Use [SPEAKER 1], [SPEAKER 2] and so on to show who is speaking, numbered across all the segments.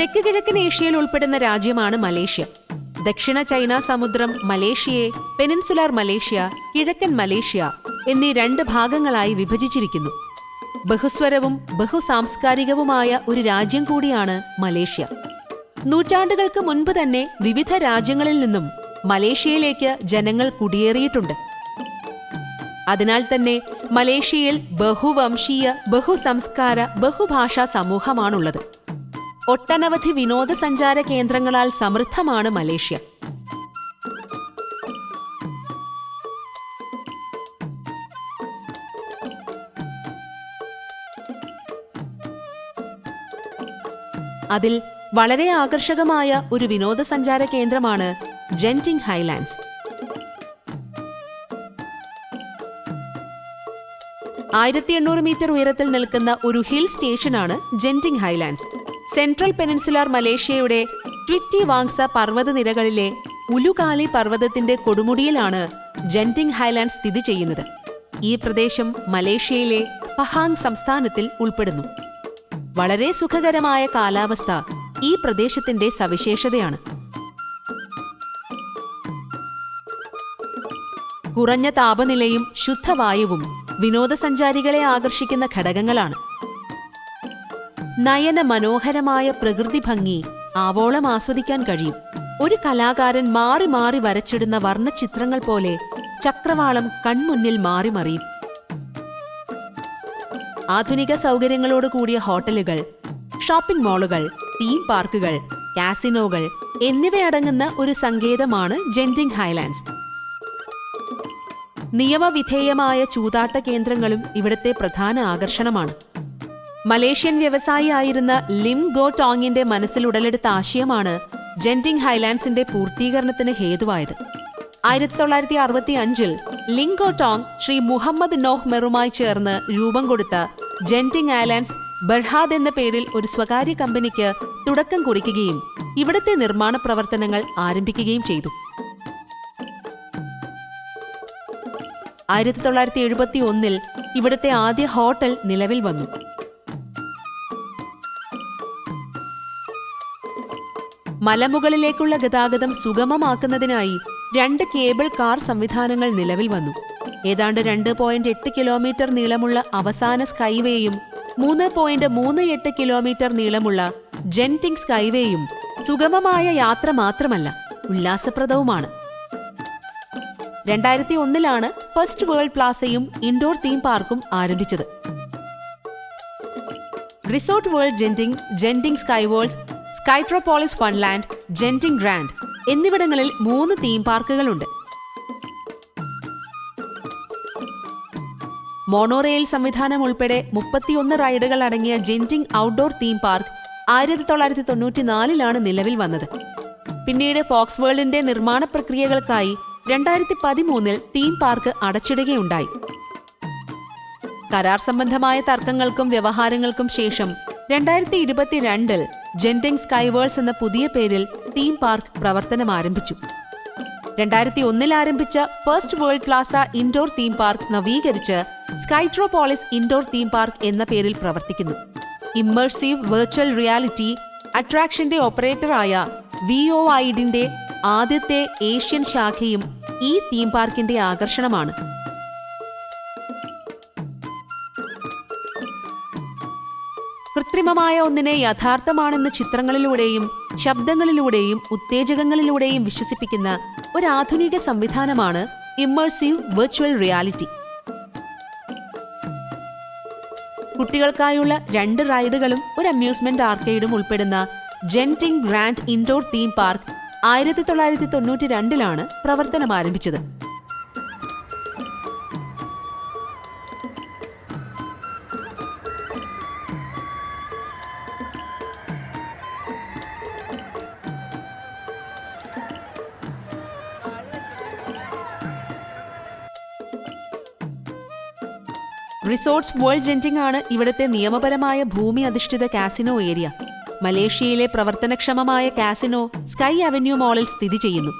[SPEAKER 1] തെക്ക് കിഴക്കൻ ഏഷ്യയിൽ ഉൾപ്പെടുന്ന രാജ്യമാണ് മലേഷ്യ. ദക്ഷിണ ചൈന സമുദ്രം മലേഷ്യയെ പെനിൻസുലാർ മലേഷ്യ, കിഴക്കൻ മലേഷ്യ എന്നീ 2 ഭാഗങ്ങളായി വിഭജിച്ചിരിക്കുന്നു. ബഹുസ്വരവും ബഹുസാംസ്കാരികവുമായ ഒരു രാജ്യം കൂടിയാണ് മലേഷ്യ. നൂറ്റാണ്ടുകൾക്ക് മുൻപ് തന്നെ വിവിധ രാജ്യങ്ങളിൽ നിന്നും മലേഷ്യയിലേക്ക് ജനങ്ങൾ കുടിയേറിയിട്ടുണ്ട്. അതിനാൽ തന്നെ മലേഷ്യയിൽ ബഹുവംശീയ, ബഹുസംസ്കാര, ബഹുഭാഷാ സമൂഹമാണുള്ളത്. ഒട്ടനവധി വിനോദസഞ്ചാര കേന്ദ്രങ്ങളാൽ സമൃദ്ധമാണ് മലേഷ്യ. അതിൽ വളരെ ആകർഷകമായ ഒരു വിനോദസഞ്ചാര കേന്ദ്രമാണ് ജെന്റിങ് ഹൈലാൻഡ്സ്. 1800 മീറ്റർ ഉയരത്തിൽ നിൽക്കുന്ന ഒരു ഹിൽ സ്റ്റേഷനാണ് ജെന്റിങ് ഹൈലാൻഡ്സ്. സെൻട്രൽ പെനിൻസുലാർ മലേഷ്യയുടെ ട്വിറ്റി വാങ്സ പർവ്വതനിരകളിലെ ഉലുകാലി പർവ്വതത്തിന്റെ കൊടുമുടിയിലാണ് ജെന്റിങ് ഹൈലാൻഡ്സ് സ്ഥിതി ചെയ്യുന്നത്. ഈ പ്രദേശം മലേഷ്യയിലെ പഹാങ് സംസ്ഥാനത്തിൽ ഉൾപ്പെടുന്നു. വളരെ സുഖകരമായ കാലാവസ്ഥ ഈ പ്രദേശത്തിന്റെ സവിശേഷതയാണ്. കുറഞ്ഞ താപനിലയും ശുദ്ധവായുവും വിനോദസഞ്ചാരികളെ ആകർഷിക്കുന്ന ഘടകങ്ങളാണ്. നയന മനോഹരമായ പ്രകൃതി ഭംഗി ആവോളം ആസ്വദിക്കാൻ കഴിയും. ഒരു കലാകാരൻ മാറി മാറി വരച്ചിടുന്ന വർണ്ണചിത്രങ്ങൾ പോലെ ചക്രവാളം കൺമുന്നിൽ മാറി മറിയും. ആധുനിക സൗകര്യങ്ങളോട് കൂടിയ ഹോട്ടലുകൾ, ഷോപ്പിംഗ് മാളുകൾ, തീം പാർക്കുകൾ, കാസിനോകൾ എന്നിവയടങ്ങുന്ന ഒരു സങ്കേതമാണ് ജെന്റിങ് ഹൈലാൻഡ്സ്. നിയമവിധേയമായ ചൂതാട്ട കേന്ദ്രങ്ങളും ഇവിടുത്തെ പ്രധാന ആകർഷണമാണ്. മലേഷ്യൻ വ്യവസായിയായിരുന്ന ലിം ഗോ ടോങ്ങിന്റെ മനസ്സിൽ ഉടലെടുത്ത ആശയമാണ് ജെന്റിങ് ഹൈലാൻഡ്സിന്റെ പൂർത്തീകരണത്തിന് ഹേതുവായത്. 1965 ലിം ഗോ ടോങ് ശ്രീ മുഹമ്മദ് നോഹ് മെറുമായി ചേർന്ന് രൂപം കൊടുത്ത ജെന്റിങ് ഐലാൻഡ്സ് ബർഹാദ് എന്ന പേരിൽ ഒരു സ്വകാര്യ കമ്പനിക്ക് തുടക്കം കുറിക്കുകയും ഇവിടുത്തെ നിർമ്മാണ പ്രവർത്തനങ്ങൾ ആരംഭിക്കുകയും ചെയ്തു. 1971 ഇവിടുത്തെ ആദ്യ ഹോട്ടൽ നിലവിൽ വന്നു. മലമുകളിലേക്കുള്ള ഗതാഗതം സുഗമമാക്കുന്നതിനായി 2 കേബിൾ കാർ സംവിധാനങ്ങൾ നിലവിൽ വന്നു. ഏതാണ്ട് 2.8 കിലോമീറ്റർ നീളമുള്ള അവസാന സ്കൈവേയും 3.38 കിലോമീറ്റർ നീളമുള്ള ജെന്റിങ് സ്കൈവേയും സുഗമമായ യാത്ര മാത്രമല്ല, ഉല്ലാസപ്രദവുമാണ്. 2001 ഫസ്റ്റ് വേൾഡ് പ്ലാസയും ഇൻഡോർ തീം പാർക്കും ആരംഭിച്ചത്. റിസോർട്ട് വേൾഡ് ജെന്റിങ്, ജെന്റിങ് സ്കൈവേൾഡ്സ്, സ്കൈട്രോപോളിസ് ഫൺലാൻഡ്, ജെന്റിങ് ഗ്രാൻഡ് എന്നിവിടങ്ങളിൽ 3 തീം പാർക്കുകളുണ്ട്. മോണോറെയിൽ സംവിധാനം ഉൾപ്പെടെ 31 റൈഡുകൾ അടങ്ങിയ ജെന്റിങ് ഔട്ട്ഡോർ തീം പാർക്ക് 1994 നിലവിൽ വന്നത്. പിന്നീട് ഫോക്സ് വേൾഡിന്റെ നിർമ്മാണ പ്രക്രിയകൾക്കായി 2013 തീം പാർക്ക് അടച്ചിടുകയുണ്ടായി. കരാർ സംബന്ധമായ തർക്കങ്ങൾക്കും വ്യവഹാരങ്ങൾക്കും ശേഷം 2022 ജെന്റിങ് സ്കൈവേൾഡ്സ് എന്ന പുതിയ പേരിൽ തീം പാർക്ക് പ്രവർത്തനം ആരംഭിച്ചു. 2001 ആരംഭിച്ച first world plaza indoor theme park നവീകരിച്ച് സ്കൈട്രോപോളിസ് ഇൻഡോർ തീം പാർക്ക് എന്ന പേരിൽ പ്രവർത്തിക്കുന്നു. ഇമ്മേഴ്സീവ് വെർച്വൽ റിയാലിറ്റി അട്രാക്ഷന്റെ ഓപ്പറേറ്ററായ VOIDന്റെ ആദ്യത്തെ ഏഷ്യൻ ശാഖയും ഈ തീം പാർക്കിന്റെ ആകർഷണമാണ്. കൃത്രിമമായ ഒന്നിനെ യഥാർത്ഥമാണെന്ന് ചിത്രങ്ങളിലൂടെയും ശബ്ദങ്ങളിലൂടെയും ഉത്തേജകങ്ങളിലൂടെയും വിശ്വസിപ്പിക്കുന്ന ഒരു ആധുനിക സംവിധാനമാണ് ഇമ്മേഴ്സീവ് വെർച്വൽ റിയാലിറ്റി. കുട്ടികൾക്കായുള്ള 2 റൈഡുകളും ഒരു അമ്യൂസ്മെന്റ് ആർക്കേഡും ഉൾപ്പെടുന്ന ജെന്റിങ് ഗ്രാൻഡ് ഇൻഡോർ തീം പാർക്ക് 1992 പ്രവർത്തനം ആരംഭിച്ചത്. റിസോർട്ട്സ് വേൾഡ് ജെന്റിങ് ആണ് ഇവിടുത്തെ നിയമപരമായ ഭൂമി അധിഷ്ഠിത കാസിനോ ഏരിയ. മലേഷ്യയിലെ പ്രവർത്തനക്ഷമമായ കാസിനോ സ്കൈ അവന്യൂ മാളിൽ സ്ഥിതി ചെയ്യുന്നു.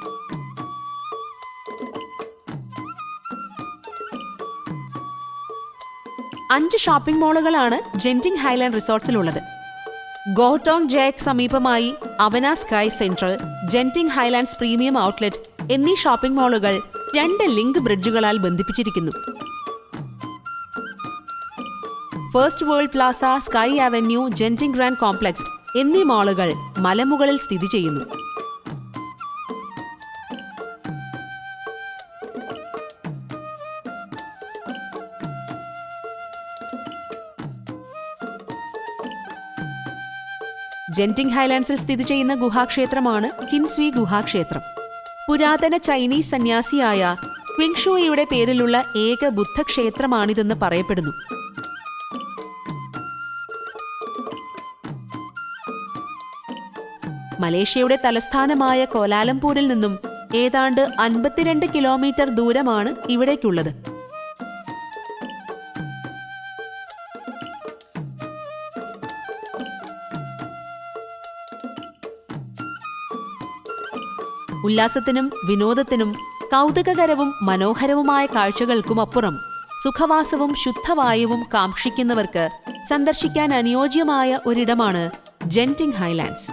[SPEAKER 1] അഞ്ച് ഷോപ്പിംഗ് മാളുകളാണ് ജെന്റിങ് ഹൈലാൻഡ് റിസോർട്ട്സിലുള്ളത്. ഗോട്ടോങ് ജയക്ക് സമീപമായി Awana sky central, Genting Highlands premium outlet എന്നീ ഷോപ്പിംഗ് മാളുകൾ 2 ലിങ്ക് ബ്രിഡ്ജുകളാൽ ബന്ധിപ്പിച്ചിരിക്കുന്നു. First world plaza, sky avenue, Genting grand complex എന്നീ മാളുകൾ മലമുകളിൽ സ്ഥിതി ചെയ്യുന്നു. ജെന്റിങ് ഹൈലാൻഡ്സിൽ സ്ഥിതി ചെയ്യുന്ന ഗുഹാക്ഷേത്രമാണ് ചിൻസ്വി ഗുഹാക്ഷേത്രം. പുരാതന ചൈനീസ് സന്യാസിയായ ക്വിങ്ഷുയുടെ പേരിലുള്ള ഏക ബുദ്ധക്ഷേത്രമാണിതെന്ന് പറയപ്പെടുന്നു. മലേഷ്യയുടെ തലസ്ഥാനമായ കോലാലംപൂരിൽ നിന്നും ഏതാണ്ട് 52 കിലോമീറ്റർ ദൂരമാണ് ഇവിടേക്കുള്ളത്. ഉല്ലാസത്തിനും വിനോദത്തിനും കൗതുകകരവും മനോഹരവുമായ കാഴ്ചകൾക്കുമപ്പുറം സുഖവാസവും ശുദ്ധവായുവും കാക്ഷിക്കുന്നവർക്ക് സന്ദർശിക്കാൻ അനുയോജ്യമായ ഒരിടമാണ് ജെന്റിങ് ഹൈലാൻഡ്സ്.